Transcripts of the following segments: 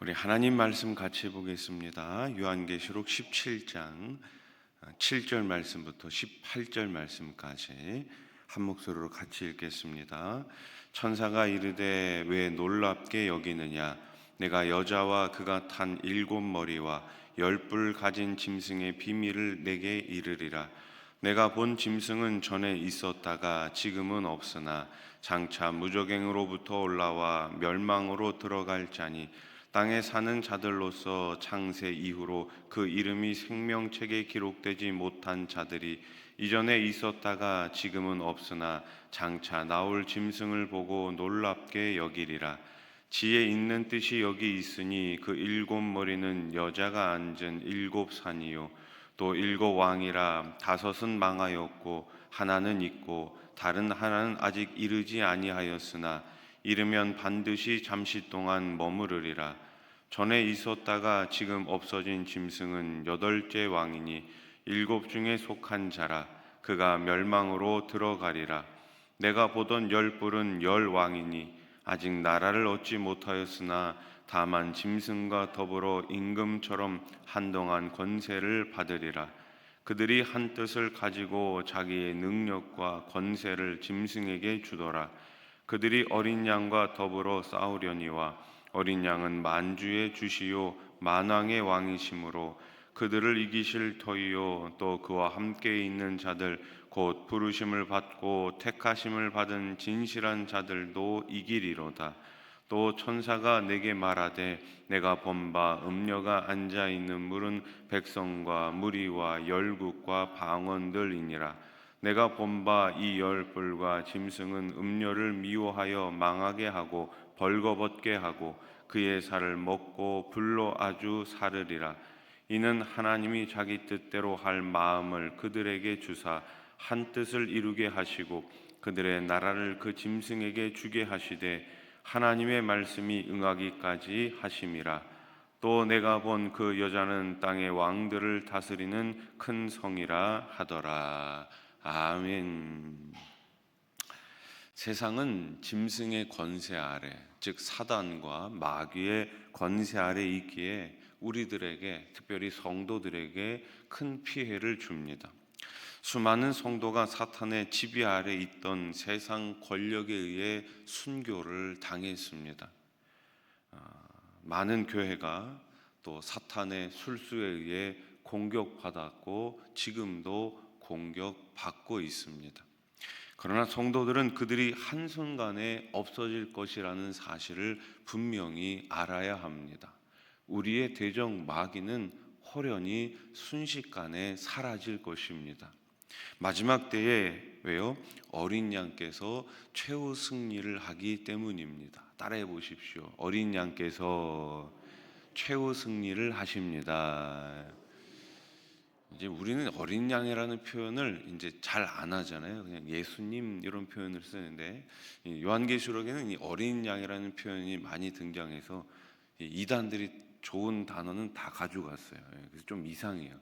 우리 하나님 말씀 같이 보겠습니다. 요한계시록 17장 7절 말씀부터 18절 말씀까지 한 목소리로 같이 읽겠습니다. 천사가 이르되 왜 놀랍게 여기느냐? 내가 여자와 그가 탄 7머리와 10뿔 가진 짐승의 비밀을 내게 이르리라. 내가 본 짐승은 전에 있었다가 지금은 없으나 장차 무저갱으로부터 올라와 멸망으로 들어갈 자니 땅에 사는 자들로서 창세 이후로 그 이름이 생명책에 기록되지 못한 자들이 이전에 있었다가 지금은 없으나 장차 나올 짐승을 보고 놀랍게 여기리라. 지혜 있는 뜻이 여기 있으니 그 7머리는 여자가 앉은 7산이요 또 7왕이라 5은 망하였고 하나는 있고 다른 하나는 아직 이르지 아니하였으나 이르면 반드시 잠시 동안 머무르리라. 전에 있었다가 지금 없어진 짐승은 8째 왕이니 7 중에 속한 자라. 그가 멸망으로 들어가리라. 내가 보던 10뿔은 10왕이니 아직 나라를 얻지 못하였으나 다만 짐승과 더불어 임금처럼 한동안 권세를 받으리라. 그들이 한 뜻을 가지고 자기의 능력과 권세를 짐승에게 주더라. 그들이 어린 양과 더불어 싸우려니와 어린 양은 만주의 주시요 만왕의 왕이시므로 그들을 이기실 터이요 또 그와 함께 있는 자들 곧 부르심을 받고 택하심을 받은 진실한 자들도 이기리로다. 또 천사가 내게 말하되 내가 본 바 음녀가 앉아 있는 물은 백성과 무리와 열국과 방언들이니라. 내가 본 바 이 10뿔과 짐승은 음녀를 미워하여 망하게 하고 벌거벗게 하고 그의 살을 먹고 불로 아주 사르리라. 이는 하나님이 자기 뜻대로 할 마음을 그들에게 주사 한 뜻을 이루게 하시고 그들의 나라를 그 짐승에게 주게 하시되 하나님의 말씀이 응하기까지 하심이라. 또 내가 본 그 여자는 땅의 왕들을 다스리는 큰 성이라 하더라. 아멘. 세상은 짐승의 권세 아래, 즉 사단과 마귀의 권세 아래 있기에 우리들에게, 특별히 성도들에게 큰 피해를 줍니다. 수많은 성도가 사탄의 지배 아래 있던 세상 권력에 의해 순교를 당했습니다. 많은 교회가 또 사탄의 술수에 의해 공격받았고 지금도 공격받고 있습니다. 그러나 성도들은 그들이 한순간에 없어질 것이라는 사실을 분명히 알아야 합니다. 우리의 대적 마귀는 호련히 순식간에 사라질 것입니다. 마지막 때에 왜요? 어린 양께서 최후 승리를 하기 때문입니다. 따라해 보십시오. 어린 양께서 최후 승리를 하십니다. 이제 우리는 어린 양이라는 표현을 이제 잘 안 하잖아요. 그냥 예수님 이런 표현을 쓰는데 요한계시록에는 이 어린 양이라는 표현이 많이 등장해서 이단들이 좋은 단어는 다 가져갔어요. 그래서 좀 이상해요.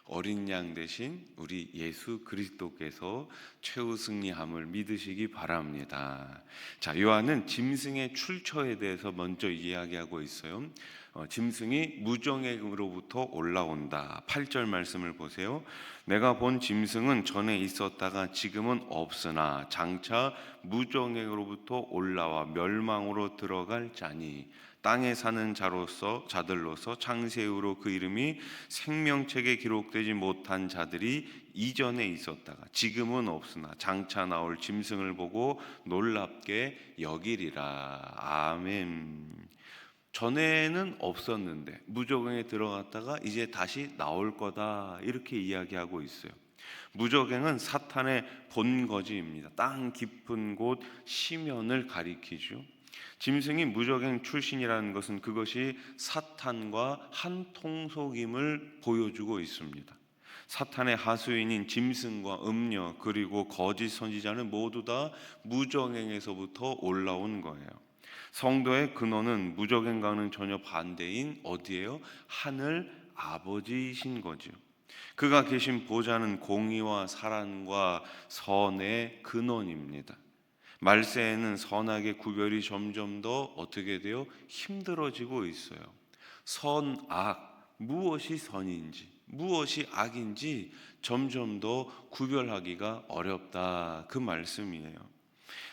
어린 양 대신 우리 예수 그리스도께서 최후 승리함을 믿으시기 바랍니다. 자, 요한은 짐승의 출처에 대해서 먼저 이야기하고 있어요. 짐승이 무정액으로부터 올라온다. 8절 말씀을 보세요. 내가 본 짐승은 전에 있었다가 지금은 없으나 장차 무정액으로부터 올라와 멸망으로 들어갈 자니 땅에 사는 자들로서 창세 이후로 그 이름이 생명책에 기록되지 못한 자들이 이전에 있었다가 지금은 없으나 장차 나올 짐승을 보고 놀랍게 여기리라. 아멘. 전에는 없었는데 무저갱에 들어갔다가 이제 다시 나올 거다, 이렇게 이야기하고 있어요. 무저갱은 사탄의 본거지입니다. 땅 깊은 곳 시면을 가리키죠. 짐승이 무저갱 출신이라는 것은 그것이 사탄과 한 통속임을 보여주고 있습니다. 사탄의 하수인인 짐승과 음녀 그리고 거짓 선지자는 모두 다 무저갱에서부터 올라온 거예요. 성도의 근원은 무저갱과는 전혀 반대인 어디예요? 하늘 아버지이신 거죠. 그가 계신 보좌는 공의와 사랑과 선의 근원입니다. 말세에는 선악의 구별이 점점 더 어떻게 돼요? 힘들어지고 있어요. 선, 악, 무엇이 선인지 무엇이 악인지 점점 더 구별하기가 어렵다, 그 말씀이에요.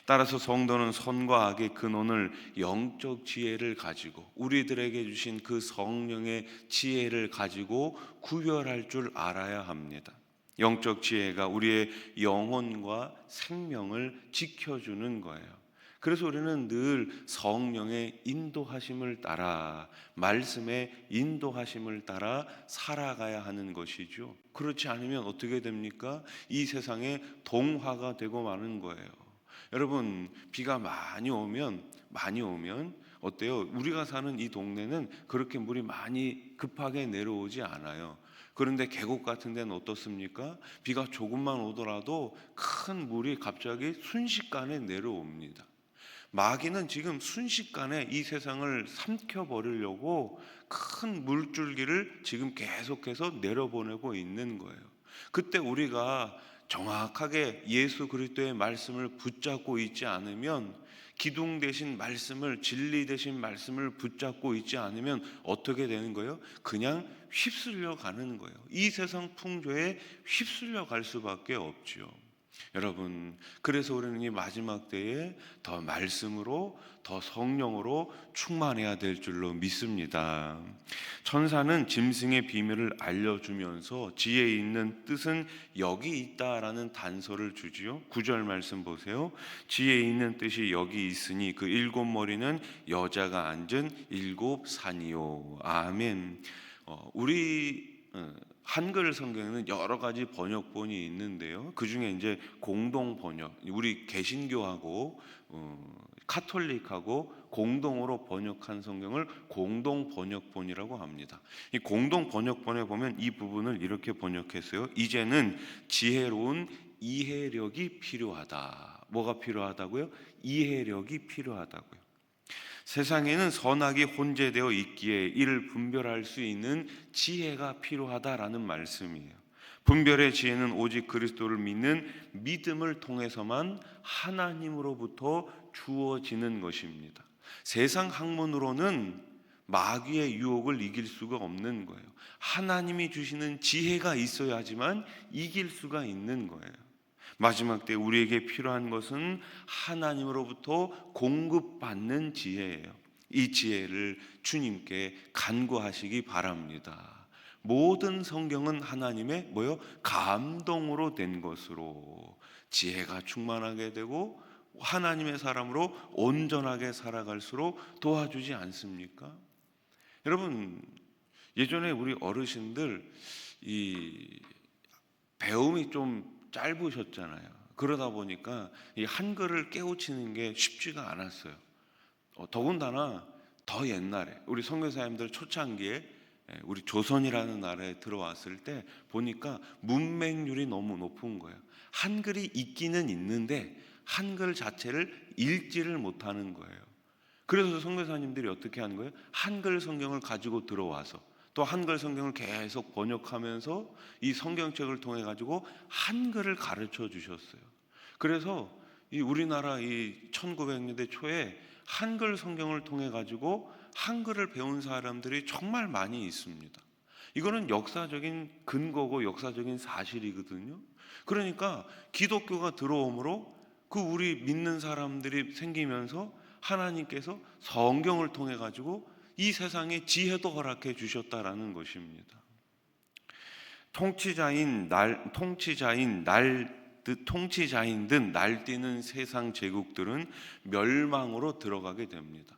따라서 성도는 선과 악의 근원을 영적 지혜를 가지고, 우리들에게 주신 그 성령의 지혜를 가지고 구별할 줄 알아야 합니다. 영적 지혜가 우리의 영혼과 생명을 지켜주는 거예요. 그래서 우리는 늘 성령의 인도하심을 따라, 말씀의 인도하심을 따라 살아가야 하는 것이죠. 그렇지 않으면 어떻게 됩니까? 이 세상에 동화가 되고 마는 거예요. 여러분, 비가 많이 오면 어때요? 우리가 사는 이 동네는 그렇게 물이 많이 급하게 내려오지 않아요. 그런데 계곡 같은 데는 어떻습니까? 비가 조금만 오더라도 큰 물이 갑자기 순식간에 내려옵니다. 마귀는 지금 순식간에 이 세상을 삼켜버리려고 큰 물줄기를 지금 계속해서 내려보내고 있는 거예요. 그때 우리가 정확하게 예수 그리스도의 말씀을 붙잡고 있지 않으면, 기둥 되신 말씀을, 진리 되신 말씀을 붙잡고 있지 않으면 어떻게 되는 거예요? 그냥 휩쓸려 가는 거예요. 이 세상 풍조에 휩쓸려 갈 수밖에 없죠. 여러분, 그래서 우리는 이 마지막 때에 더 말씀으로, 더 성령으로 충만해야 될 줄로 믿습니다. 천사는 짐승의 비밀을 알려주면서 지혜 있는 뜻은 여기 있다라는 단서를 주지요. 9절 말씀 보세요. 지혜 있는 뜻이 여기 있으니 그 일곱 머리는 여자가 앉은 일곱 산이요. 아멘. 우리 한글 성경에는 여러 가지 번역본이 있는데요. 그 중에 이제 공동 번역, 우리 개신교하고 카톨릭하고 공동으로 번역한 성경을 공동 번역본이라고 합니다. 이 공동 번역본에 보면 이 부분을 이렇게 번역했어요. 이제는 지혜로운 이해력이 필요하다. 뭐가 필요하다고요? 이해력이 필요하다고요. 세상에는 선악이 혼재되어 있기에 이를 분별할 수 있는 지혜가 필요하다라는 말씀이에요. 분별의 지혜는 오직 그리스도를 믿는 믿음을 통해서만 하나님으로부터 주어지는 것입니다. 세상 학문으로는 마귀의 유혹을 이길 수가 없는 거예요. 하나님이 주시는 지혜가 있어야지만 이길 수가 있는 거예요. 마지막 때 우리에게 필요한 것은 하나님으로부터 공급받는 지혜예요. 이 지혜를 주님께 간구하시기 바랍니다. 모든 성경은 하나님의 감동으로 된 것으로 지혜가 충만하게 되고 하나님의 사람으로 온전하게 살아갈수록 도와주지 않습니까? 여러분, 예전에 우리 어르신들 이 배움이 좀 짧으셨잖아요. 그러다 보니까 이 한글을 깨우치는 게 쉽지가 않았어요. 더군다나 더 옛날에 우리 선교사님들 초창기에 우리 조선이라는 나라에 들어왔을 때 보니까 문맹률이 너무 높은 거예요. 한글이 있기는 있는데 한글 자체를 읽지를 못하는 거예요. 그래서 선교사님들이 어떻게 하는 거예요? 한글 성경을 가지고 들어와서 또 한글 성경을 계속 번역하면서 이 성경책을 통해 가지고 한글을 가르쳐 주셨어요. 그래서 이 우리나라 이 1900년대 초에 한글 성경을 통해 가지고 한글을 배운 사람들이 정말 많이 있습니다. 이거는 역사적인 근거고 역사적인 사실이거든요. 그러니까 기독교가 들어옴으로 그 우리 믿는 사람들이 생기면서 하나님께서 성경을 통해 가지고 이 세상에 지혜도 허락해 주셨다라는 것입니다. 통치자인 듯 날뛰는 세상 제국들은 멸망으로 들어가게 됩니다.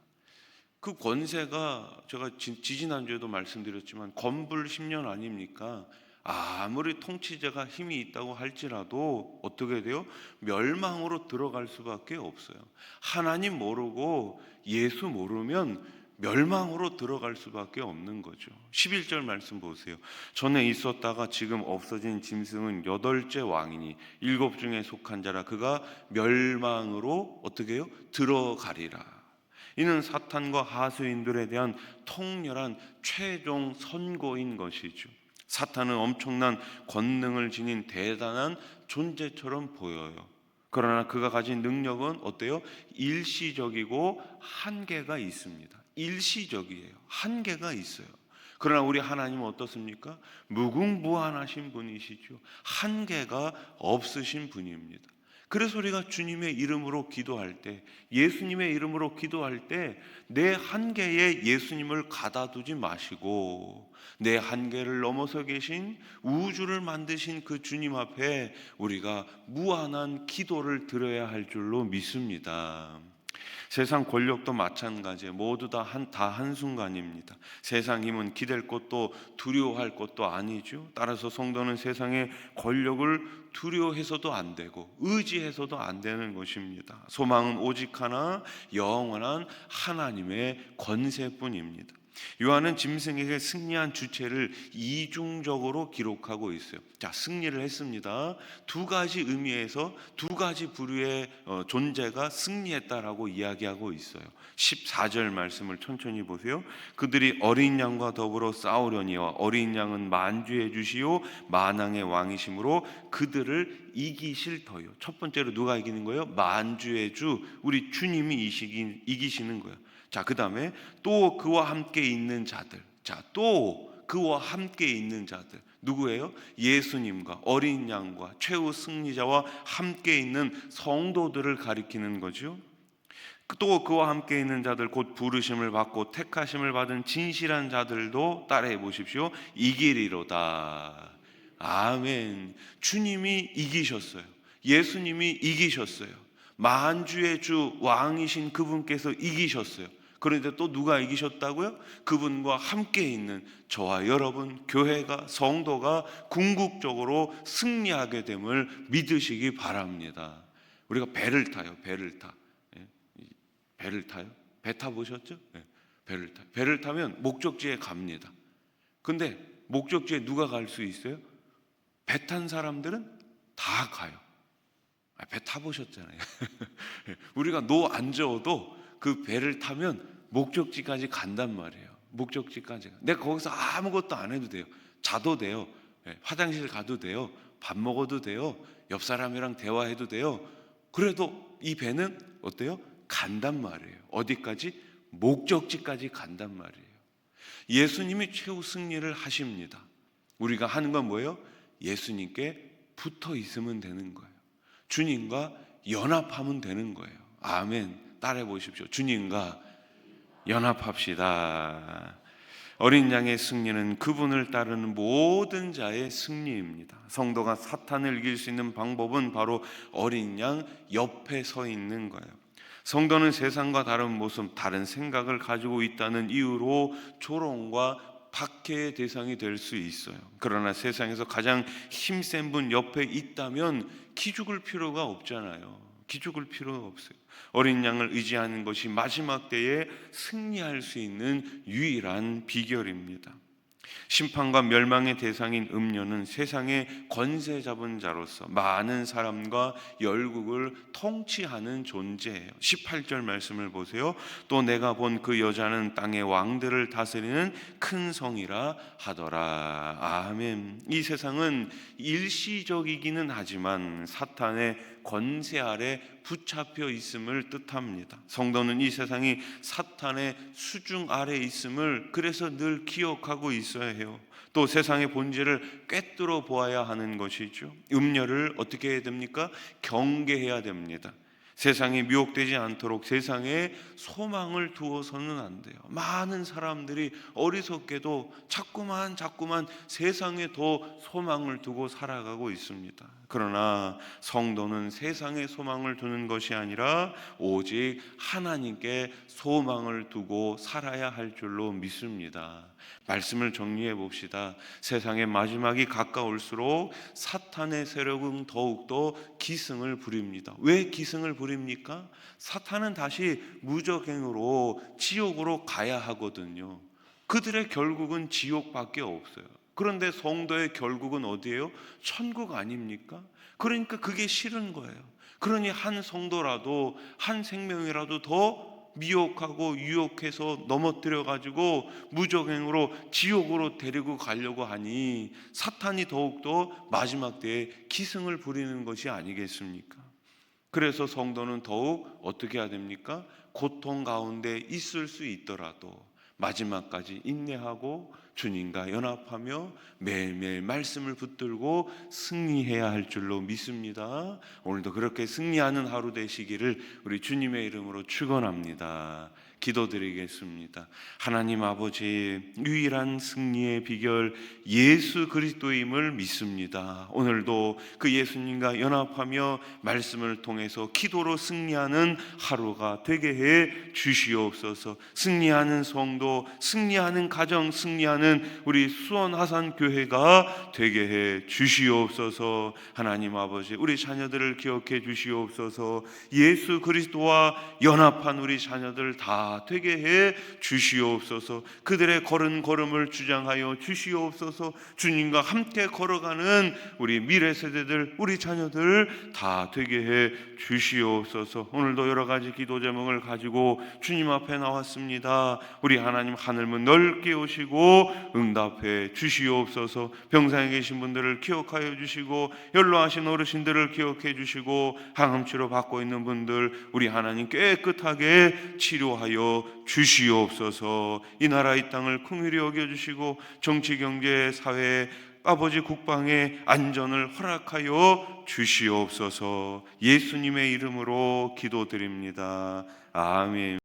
그 권세가 제가 지지난주에도 말씀드렸지만 건불 10년 아닙니까? 아무리 통치자가 힘이 있다고 할지라도 어떻게 돼요? 멸망으로 들어갈 수밖에 없어요. 하나님 모르고 예수 모르면 멸망으로 들어갈 수밖에 없는 거죠. 11절 말씀 보세요. 전에 있었다가 지금 없어진 짐승은 8째 왕이니 7 중에 속한 자라. 그가 멸망으로 어떻게 해요? 들어가리라. 이는 사탄과 하수인들에 대한 통렬한 최종 선고인 것이죠. 사탄은 엄청난 권능을 지닌 대단한 존재처럼 보여요. 그러나 그가 가진 능력은 어때요? 일시적이고 한계가 있습니다. 일시적이에요. 한계가 있어요. 그러나 우리 하나님은 어떻습니까? 무궁무한하신 분이시죠. 한계가 없으신 분입니다. 그래서 우리가 주님의 이름으로 기도할 때, 예수님의 이름으로 기도할 때 내 한계에 예수님을 가다두지 마시고 내 한계를 넘어서 계신 우주를 만드신 그 주님 앞에 우리가 무한한 기도를 드려야 할 줄로 믿습니다. 세상 권력도 마찬가지예요. 모두 다 한순간입니다. 세상 힘은 기댈 것도 두려워할 것도 아니죠. 따라서 성도는 세상의 권력을 두려워해서도 안 되고 의지해서도 안 되는 것입니다. 소망은 오직 하나, 영원한 하나님의 권세뿐입니다. 요한은 짐승에게 승리한 주체를 이중적으로 기록하고 있어요. 자, 승리를 했습니다. 두 가지 의미에서 두 가지 부류의 존재가 승리했다라고 이야기하고 있어요. 14절 말씀을 천천히 보세요. 그들이 어린 양과 더불어 싸우려니와 어린 양은 만주의 주시요 만왕의 왕이심으로 그들을 이기실 터요. 첫 번째로 누가 이기는 거예요? 만주의 주, 우리 주님이 이기시는 거예요. 자, 그 다음에 또 그와 함께 있는 자들. 자, 또 그와 함께 있는 자들. 누구예요? 예수님과 어린 양과 최후 승리자와 함께 있는 성도들을 가리키는 거죠. 또 그와 함께 있는 자들, 곧 부르심을 받고 택하심을 받은 진실한 자들도 따라해 보십시오. 이기리로다. 아멘. 주님이 이기셨어요. 예수님이 이기셨어요. 만주의 주 왕이신 그분께서 이기셨어요. 그런데 또 누가 이기셨다고요? 그분과 함께 있는 저와 여러분, 교회가, 성도가 궁극적으로 승리하게 됨을 믿으시기 바랍니다. 우리가 배를 타요. 배를 타. 배를 타요? 배 타보셨죠? 배를 타요. 배를 타면 목적지에 갑니다. 근데 목적지에 누가 갈 수 있어요? 배 탄 사람들은 다 가요. 배 타보셨잖아요. 우리가 노 안 저어도 그 배를 타면 목적지까지 간단 말이에요. 목적지까지. 내가 거기서 아무것도 안 해도 돼요. 자도 돼요. 화장실 가도 돼요. 밥 먹어도 돼요. 옆 사람이랑 대화해도 돼요. 그래도 이 배는 어때요? 간단 말이에요. 어디까지? 목적지까지 간단 말이에요. 예수님이 최후 승리를 하십니다. 우리가 하는 건 뭐예요? 예수님께 붙어 있으면 되는 거예요. 주님과 연합하면 되는 거예요. 아멘. 따라해 보십시오. 주님과 연합합시다. 어린 양의 승리는 그분을 따르는 모든 자의 승리입니다. 성도가 사탄을 이길 수 있는 방법은 바로 어린 양 옆에 서 있는 거예요. 성도는 세상과 다른 모습, 다른 생각을 가지고 있다는 이유로 조롱과 박해의 대상이 될 수 있어요. 그러나 세상에서 가장 힘센 분 옆에 있다면 기죽을 필요가 없잖아요. 기죽을 필요가 없어요. 어린 양을 의지하는 것이 마지막 때에 승리할 수 있는 유일한 비결입니다. 심판과 멸망의 대상인 음료는 세상의 권세 잡은 자로서 많은 사람과 열국을 통치하는 존재예요. 18절 말씀을 보세요. 또 내가 본 그 여자는 땅의 왕들을 다스리는 큰 성이라 하더라. 아멘. 이 세상은 일시적이기는 하지만 사탄의 권세 아래 붙잡혀 있음을 뜻합니다. 성도는 이 세상이 사탄의 수중 아래 있음을 그래서 늘 기억하고 있어야 해요. 또 세상의 본질을 꿰뚫어 보아야 하는 것이죠. 음녀를 어떻게 해야 됩니까? 경계해야 됩니다. 세상에 미혹되지 않도록 세상에 소망을 두어서는 안 돼요. 많은 사람들이 어리석게도 자꾸만 세상에 더 소망을 두고 살아가고 있습니다. 그러나 성도는 세상에 소망을 두는 것이 아니라 오직 하나님께 소망을 두고 살아야 할 줄로 믿습니다. 말씀을 정리해 봅시다. 세상의 마지막이 가까울수록 사탄의 세력은 더욱더 기승을 부립니다. 왜 기승을 부립니까? 사탄은 다시 무적행으로 지옥으로 가야 하거든요. 그들의 결국은 지옥밖에 없어요. 그런데 성도의 결국은 어디예요? 천국 아닙니까? 그러니까 그게 싫은 거예요. 그러니 한 성도라도 한 생명이라도 더 미혹하고 유혹해서 넘어뜨려 가지고 무적행으로 지옥으로 데리고 가려고 하니 사탄이 더욱더 마지막 때에 기승을 부리는 것이 아니겠습니까? 그래서 성도는 더욱 어떻게 해야 됩니까? 고통 가운데 있을 수 있더라도 마지막까지 인내하고 주님과 연합하며 매일매일 말씀을 붙들고 승리해야 할 줄로 믿습니다. 오늘도 그렇게 승리하는 하루 되시기를 우리 주님의 이름으로 축원합니다. 기도드리겠습니다. 하나님 아버지, 유일한 승리의 비결 예수 그리스도임을 믿습니다. 오늘도 그 예수님과 연합하며 말씀을 통해서 기도로 승리하는 하루가 되게 해 주시옵소서. 승리하는 성도, 승리하는 가정, 승리하는 우리 수원하산 교회가 되게 해 주시옵소서. 하나님 아버지, 우리 자녀들을 기억해 주시옵소서. 예수 그리스도와 연합한 우리 자녀들 다 되게 해 주시옵소서. 그들의 걸은 걸음을 주장하여 주시옵소서. 주님과 함께 걸어가는 우리 미래 세대들, 우리 자녀들 다 되게 해 주시옵소서. 오늘도 여러 가지 기도 제목을 가지고 주님 앞에 나왔습니다. 우리 하나님 하늘문 넓게 오시고 응답해 주시옵소서. 병상에 계신 분들을 기억하여 주시고 연로하신 어르신들을 기억해 주시고 항암치료 받고 있는 분들 우리 하나님 깨끗하게 치료하여 주시옵소서. 이 나라 이 땅을 긍휼히 여겨주시고 정치 경제 사회 아버지 국방의 안전을 허락하여 주시옵소서. 예수님의 이름으로 기도드립니다. 아멘.